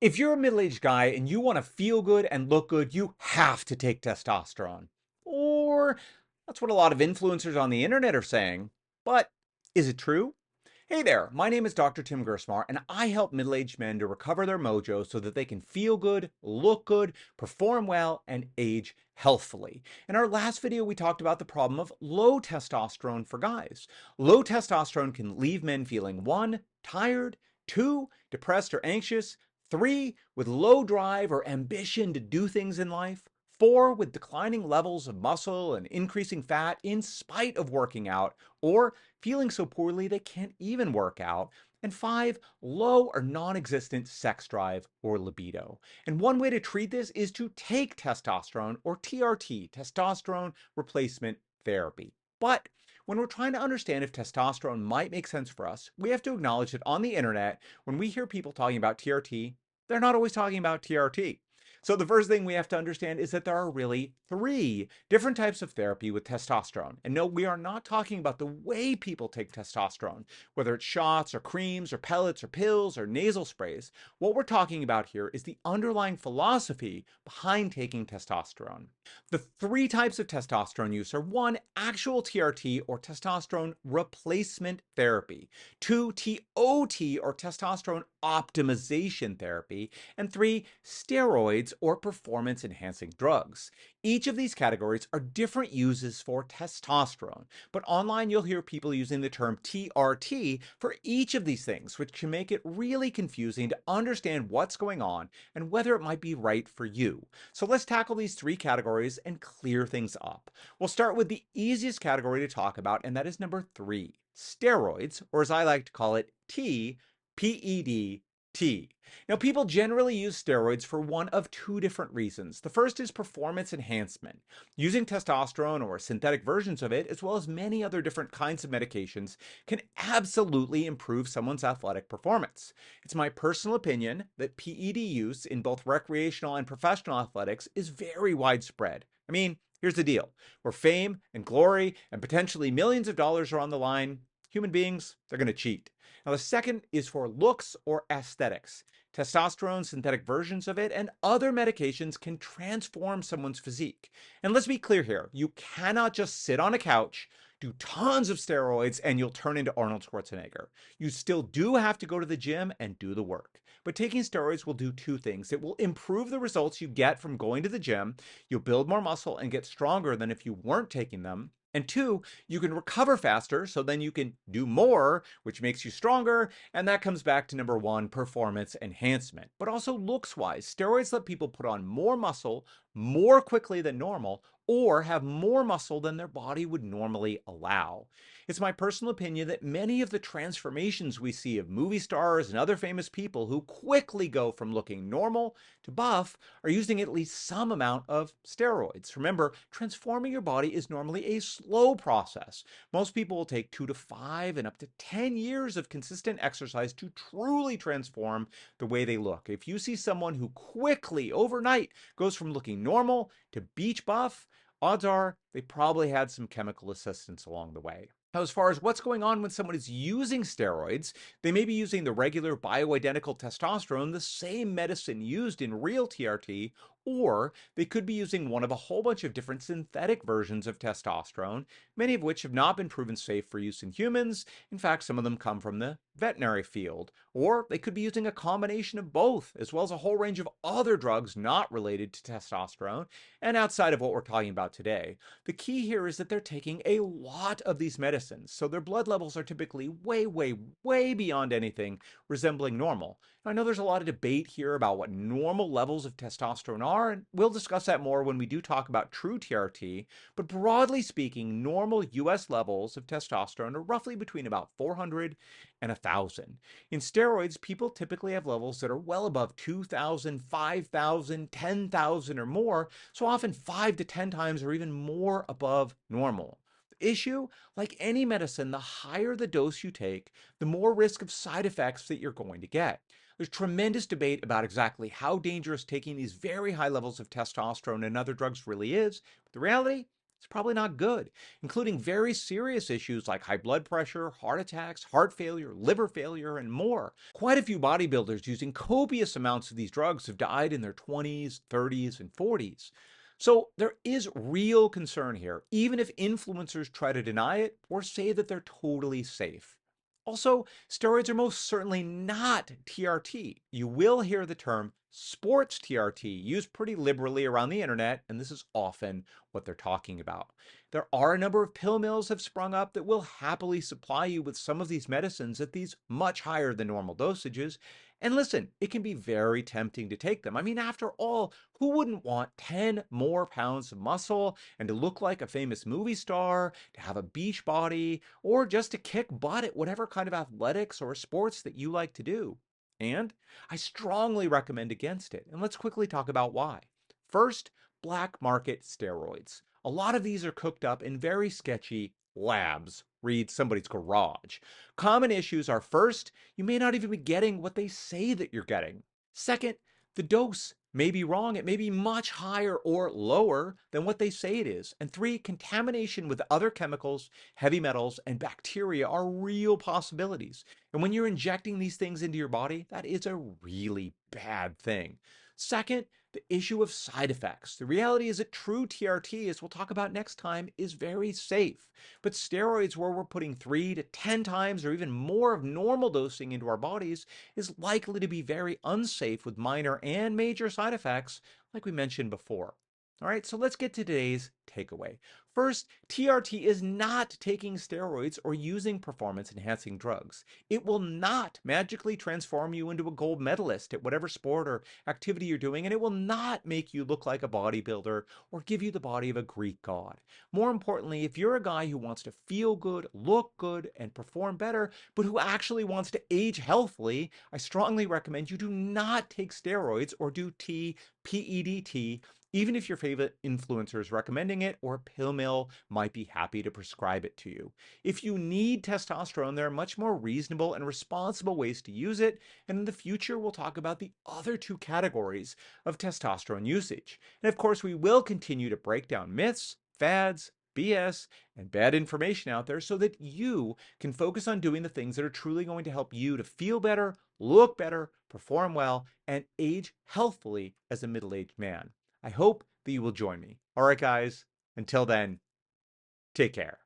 If you're a middle-aged guy and you want to feel good and look good, you have to take testosterone. Or that's what a lot of influencers on the internet are saying. But is it true? Hey there, my name is Dr. Tim Gersmar, and I help middle-aged men to recover their mojo so that they can feel good, look good, perform well, and age healthfully. In our last video, we talked about the problem of low testosterone for guys. Low testosterone can leave men feeling one, tired, two, depressed or anxious, three, with low drive or ambition to do things in life, four, with declining levels of muscle and increasing fat in spite of working out, or feeling so poorly they can't even work out, and five, low or non-existent sex drive or libido. And one way to treat this is to take testosterone or TRT, testosterone replacement therapy. But when we're trying to understand if testosterone might make sense for us, we have to acknowledge that on the internet, when we hear people talking about TRT, they're not always talking about TRT. So the first thing we have to understand is that there are really three different types of therapy with testosterone. And no, we are not talking about the way people take testosterone, whether it's shots or creams or pellets or pills or nasal sprays. What we're talking about here is the underlying philosophy behind taking testosterone. The three types of testosterone use are one, actual TRT or testosterone replacement therapy, two, TOT or testosterone optimization therapy, and three, steroids or performance enhancing drugs. Each of these categories are different uses for testosterone, but online you'll hear people using the term TRT for each of these things, which can make it really confusing to understand what's going on and whether it might be right for you. So let's tackle these three categories and clear things up. We'll start with the easiest category to talk about, and that is number three, steroids, or as I like to call it, PEDT. Now, people generally use steroids for one of two different reasons. The first is performance enhancement. Using testosterone or synthetic versions of it, as well as many other different kinds of medications, can absolutely improve someone's athletic performance. It's my personal opinion that PED use in both recreational and professional athletics is very widespread. I mean, here's the deal. Where fame and glory and potentially millions of dollars are on the line, human beings, they're going to cheat. Now, the second is for looks or aesthetics. Testosterone, synthetic versions of it, and other medications can transform someone's physique. And let's be clear here, you cannot just sit on a couch, do tons of steroids, and you'll turn into Arnold Schwarzenegger. You still do have to go to the gym and do the work. But taking steroids will do two things. It will improve the results you get from going to the gym. You'll build more muscle and get stronger than if you weren't taking them. And two, you can recover faster, so then you can do more, which makes you stronger. And that comes back to number one, performance enhancement. But also looks wise, steroids let people put on more muscle more quickly than normal, or have more muscle than their body would normally allow. It's my personal opinion that many of the transformations we see of movie stars and other famous people who quickly go from looking normal to buff are using at least some amount of steroids. Remember, transforming your body is normally a slow process. Most people will take 2 to 5 and up to 10 years of consistent exercise to truly transform the way they look. If you see someone who quickly, overnight, goes from looking normal to beach buff, odds are they probably had some chemical assistance along the way. Now, as far as what's going on when someone is using steroids, they may be using the regular bioidentical testosterone, the same medicine used in real TRT, or they could be using one of a whole bunch of different synthetic versions of testosterone, many of which have not been proven safe for use in humans. In fact, some of them come from the veterinary field. Or they could be using a combination of both, as well as a whole range of other drugs not related to testosterone and outside of what we're talking about today. The key here is that they're taking a lot of these medicines, so their blood levels are typically way beyond anything resembling normal. Now, I know there's a lot of debate here about what normal levels of testosterone are, and we'll discuss that more when we do talk about true TRT, but broadly speaking, normal US levels of testosterone are roughly between about 400 and 1,000. In steroids, people typically have levels that are well above 2,000, 5,000, 10,000 or more, so often 5 to 10 times or even more above normal. The issue, like any medicine, the higher the dose you take, the more risk of side effects that you're going to get. There's tremendous debate about exactly how dangerous taking these very high levels of testosterone and other drugs really is, but the reality, It's probably not good, including very serious issues like high blood pressure, heart attacks, heart failure, liver failure, and more. Quite a few bodybuilders using copious amounts of these drugs have died in their 20s, 30s, and 40s. So there is real concern here, even if influencers try to deny it or say that they're totally safe. Also, steroids are most certainly not TRT. You will hear the term sports TRT used pretty liberally around the internet, and this is often what they're talking about. There are a number of pill mills have sprung up that will happily supply you with some of these medicines at these much higher than normal dosages. And listen, it can be very tempting to take them. I mean, after all, who wouldn't want 10 more pounds of muscle and to look like a famous movie star, to have a beach body, or just to kick butt at whatever kind of athletics or sports that you like to do? And I strongly recommend against it. And let's quickly talk about why. First, black market steroids. A lot of these are cooked up in very sketchy labs. Read somebody's garage. Common issues are first, you may not even be getting what they say that you're getting. Second, the dose may be wrong. It may be much higher or lower than what they say it is. And three, contamination with other chemicals, heavy metals, and bacteria are real possibilities. And when you're injecting these things into your body, that is a really bad thing. Second, the issue of side effects. The reality is that true TRT, as we'll talk about next time, is very safe. But steroids, where we're putting 3 to 10 times or even more of normal dosing into our bodies, is likely to be very unsafe with minor and major side effects, like we mentioned before. All right, so let's get to today's takeaway. First, TRT is not taking steroids or using performance enhancing drugs. It will not magically transform you into a gold medalist at whatever sport or activity you're doing, and it will not make you look like a bodybuilder or give you the body of a Greek god. More importantly, if you're a guy who wants to feel good, look good, and perform better, but who actually wants to age healthily, I strongly recommend you do not take steroids or do PEDT, even if your favorite influencer is recommending it or a pill mill might be happy to prescribe it to you. If you need testosterone, there are much more reasonable and responsible ways to use it, and in the future we'll talk about the other two categories of testosterone usage. And of course, we will continue to break down myths, fads, BS, and bad information out there so that you can focus on doing the things that are truly going to help you to feel better, look better, perform well, and age healthfully as a middle-aged man. I hope that you will join me. All right, guys, until then, take care.